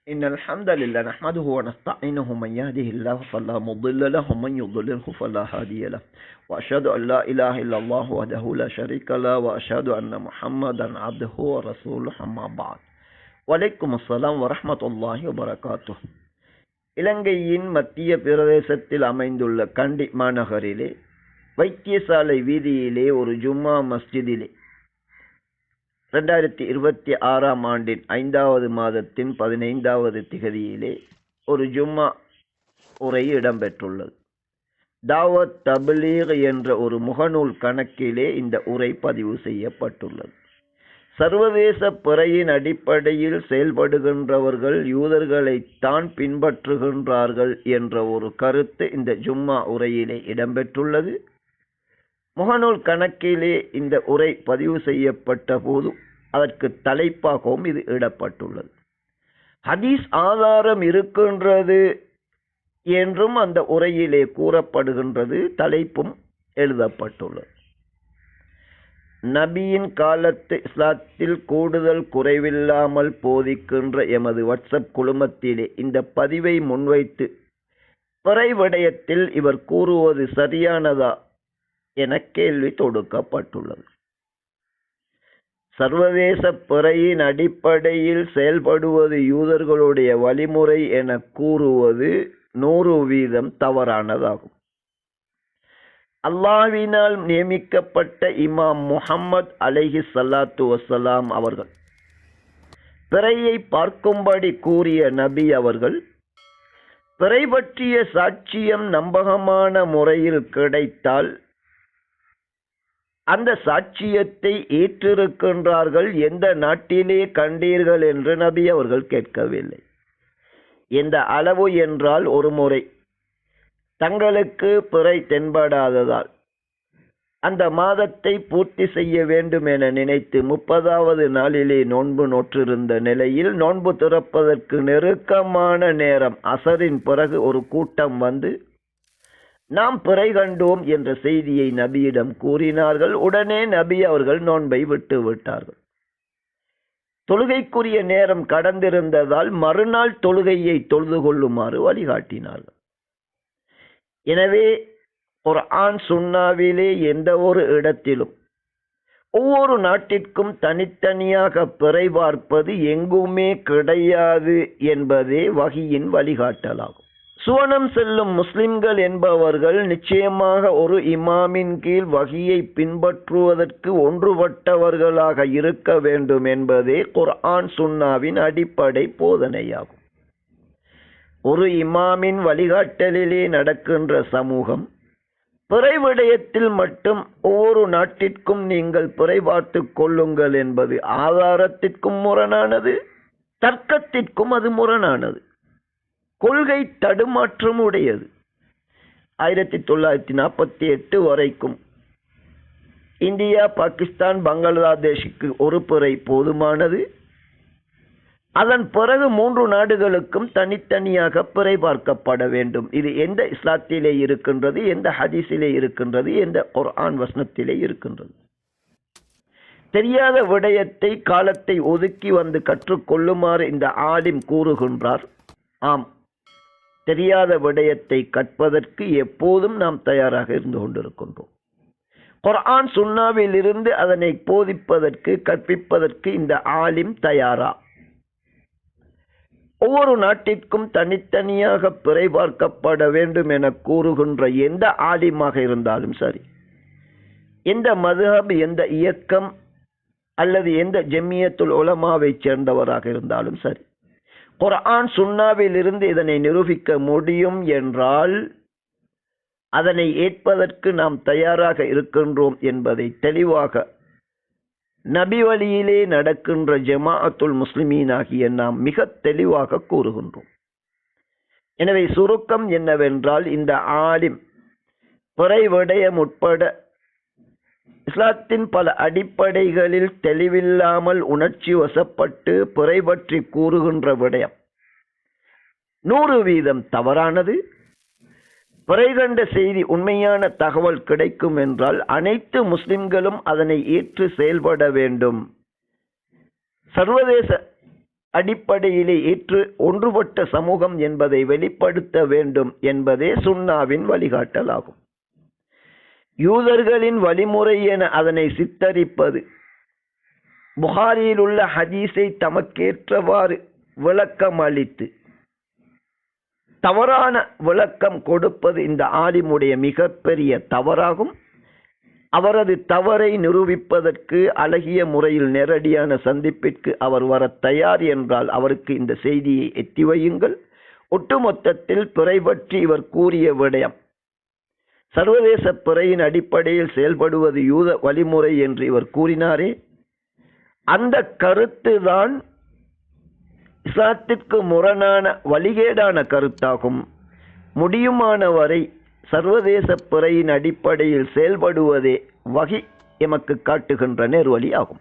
إن الحمد لله نحمده ونستعينه من يهده الله فلا مضل له ومن يضلله فلا هادي له وأشهد أن لا إله إلا الله وحده لا شريك له وأشهد أن محمدا عبده ورسوله أما بعد வலைக்கும் அஸ்ஸலாம் வரஹ்மத்துல்லாஹி வபரகாத்துஹ். இலங்கையின் மத்திய பிரதேசத்தில் அமைந்துள்ள கண்டி மாநகரிலே வைத்தியசாலை வீதியிலே ஒரு ஜும்மா மஸ்ஜிதிலே 2026 ஆண்டின் 5வது மாதத்தின் 15வது திகதியிலே ஒரு ஜும்மா உரை இடம்பெற்றுள்ளது. தாவத் தப்லீக் என்ற ஒரு முகநூல் கணக்கிலே இந்த உரை பதிவு செய்யப்பட்டுள்ளது. சர்வதேச பிறையின் அடிப்படையில் செயல்படுகின்றவர்கள் யூதர்களைத்தான் பின்பற்றுகின்றார்கள் என்ற ஒரு கருத்து இந்த ஜும்மா உரையிலே இடம்பெற்றுள்ளது. முகநூல் கணக்கிலே இந்த உரை பதிவு செய்யப்பட்ட போது அதற்கு தலைப்பாகவும் இது இடப்பட்டுள்ளது. ஹதீஸ் ஆதாரம் இருக்கின்றது என்றும் அந்த உரையிலே கூறப்படுகின்றது. தலைப்பும் எழுதப்பட்டுள்ளது. நபியின் காலத்து இஸ்லாத்தில் கூடுதல் குறைவில்லாமல் போதிக்கின்ற எமது வாட்ஸ்அப் குழுமத்திலே இந்த பதிவை முன்வைத்து பிறை விடயத்தில் இவர் கூறுவது சரியானதா என கேள்வி தொடுக்கப்பட்டுள்ளது. சர்வதேச பிறையின் அடிப்படையில் செயல்படுவது யூதர்களுடைய வழிமுறை என கூறுவது 100% தவறானதாகும். அல்லாஹ்வினால் நியமிக்கப்பட்ட இமாம் முஹம்மது அலைஹி ஸலாத்து வஸ்ஸலாம் அவர்கள் பிறையை பார்க்கும்படி கூறிய நபி அவர்கள் பிறை பற்றிய சாட்சியம் நம்பகமான முறையில் கிடைத்தால் அந்த சாட்சியத்தை ஏற்றிருக்கின்றார்கள். எந்த நாட்டிலே கண்டீர்கள் என்று நபி அவர்கள் கேட்கவில்லை. எந்த அளவு என்றால் ஒரு முறை தங்களுக்கு பிறை தென்படாததால் அந்த மாதத்தை பூர்த்தி செய்ய வேண்டும் என நினைத்து 30வது நாளிலே நோன்பு நோற்றிருந்த நிலையில் நோன்பு திறப்பதற்கு நெருக்கமான நேரம் அசரின் பிறகு ஒரு கூட்டம் வந்து நாம் பிறை கண்டோம் என்ற செய்தியை நபியிடம் கூறினார்கள். உடனே நபி அவர்கள் நோன்பை விட்டு விட்டார்கள். தொழுகைக்குரிய நேரம் கடந்திருந்ததால் மறுநாள் தொழுகையை தொழுது கொள்ளுமாறு வழிகாட்டினார்கள். எனவே குர்ஆன் சுன்னாவிலே எந்த ஒரு இடத்திலும் ஒவ்வொரு நாட்டிற்கும் தனித்தனியாக பிறை பார்ப்பது எங்குமே கிடையாது என்பதே வஹியின் வழிகாட்டலாகும். சுவனம் செல்லும் முஸ்லிம்கள் என்பவர்கள் நிச்சயமாக ஒரு இமாமின் கீழ் வஹியை பின்பற்றுவதற்கு ஒன்றுபட்டவர்களாக இருக்க வேண்டும் என்பதே குர்ஆன் சுன்னாவின் அடிப்படை போதனையாகும். ஒரு இமாமின் வழிகாட்டலிலே நடக்கின்ற சமூகம் பிறை விடயத்தில் மட்டும் ஒவ்வொரு நாட்டிற்கும் நீங்கள் பிறை பார்த்து கொள்ளுங்கள் என்பது ஆதாரத்திற்கும் முரணானது, தர்க்கத்திற்கும் அது முரணானது, கொள்கை தடுமாற்றம் உடையது. 1948 வரைக்கும் இந்தியா, பாகிஸ்தான், பங்களாதேஷுக்கு ஒரு பிறை போதுமானது. அதன் பிறகு 3 நாடுகளுக்கும் தனித்தனியாக பிறை பார்க்கப்பட வேண்டும். இது எந்த இஸ்லாத்திலே இருக்கின்றது, எந்த ஹதீஸிலே இருக்கின்றது, எந்த குர்ஆன் வசனத்திலே இருக்கின்றது? தெரியாத விடயத்தை காலத்தை ஒதுக்கி வந்து கற்றுக்கொள்ளுமாறு இந்த ஆலிம் கூறுகின்றார். ஆம், தெரியாத விடயத்தை கற்பதற்கு எப்போதும் நாம் தயாராக இருந்து கொண்டிருக்கின்றோம். குர்ஆன் சுன்னாவில் இருந்து அதனை போதிப்பதற்கு, கற்பிப்பதற்கு இந்த ஆலிம் தயாரா? ஒவ்வொரு நாட்டிற்கும் தனித்தனியாக பிறை பார்க்கப்பட வேண்டும் என கூறுகின்ற எந்த ஆலிமாக இருந்தாலும் சரி, எந்த மதுஹப், எந்த இயக்கம் அல்லது எந்த ஜமியத்துல் உலமாவை சேர்ந்தவராக இருந்தாலும் சரி, குர்ஆன் சுன்னாவில் இருந்து இதனை நிரூபிக்க முடியும் என்றால் அதனை ஏற்பதற்கு நாம் தயாராக இருக்கின்றோம் என்பதை தெளிவாக நபி வழியிலே நடக்கின்ற ஜமாஅத்துல் முஸ்லிமீன் ஆகிய நாம் மிக தெளிவாக கூறுகின்றோம். எனவே சுருக்கம் என்னவென்றால், இந்த ஆலிம் பிறை விடயம் உட்பட இஸ்லாத்தின் பல அடிப்படைகளில் தெளிவில்லாமல் உணர்ச்சி வசப்பட்டு பிறை பற்றி கூறுகின்ற விடயம் 100% தவறானது. பிறை கண்ட செய்தி உண்மையான தகவல் கிடைக்கும் என்றால் அனைத்து முஸ்லிம்களும் அதனை ஏற்று செயல்பட வேண்டும். சர்வதேச அடிப்படையிலே ஏற்று ஒன்றுபட்ட சமூகம் என்பதை வெளிப்படுத்த வேண்டும் என்பதே சுன்னாவின் வழிகாட்டல் ஆகும். யூதர்களின் வழிமுறை என அதனை சித்தரிப்பது, புகாரியில் உள்ள ஹதீஸை தமக்கேற்றவாறு விளக்கம் அளித்து தவறான விளக்கம் கொடுப்பது இந்த ஆலிமுடைய மிகப்பெரிய தவறாகும். அவரது தவறை நிரூபிப்பதற்கு அழகிய முறையில் நேரடியான சந்திப்பிற்கு அவர் வர தயார் என்றால் அவருக்கு இந்த செய்தியை எத்தி வையுங்கள். ஒட்டுமொத்தத்தில் பிறை பற்றி இவர் கூறிய விடயம், சர்வதேச பிறையின் அடிப்படையில் செயல்படுவது யூத வழிமுறை என்று இவர் கூறினாரே, அந்த கருத்துதான் இஸ்லாத்திற்கு முரணான வழிகேடான கருத்தாகும். முடியுமானவரை சர்வதேச பிறையின் அடிப்படையில் செயல்படுவதே வகி எமக்கு காட்டுகின்ற நேர்வழி ஆகும்.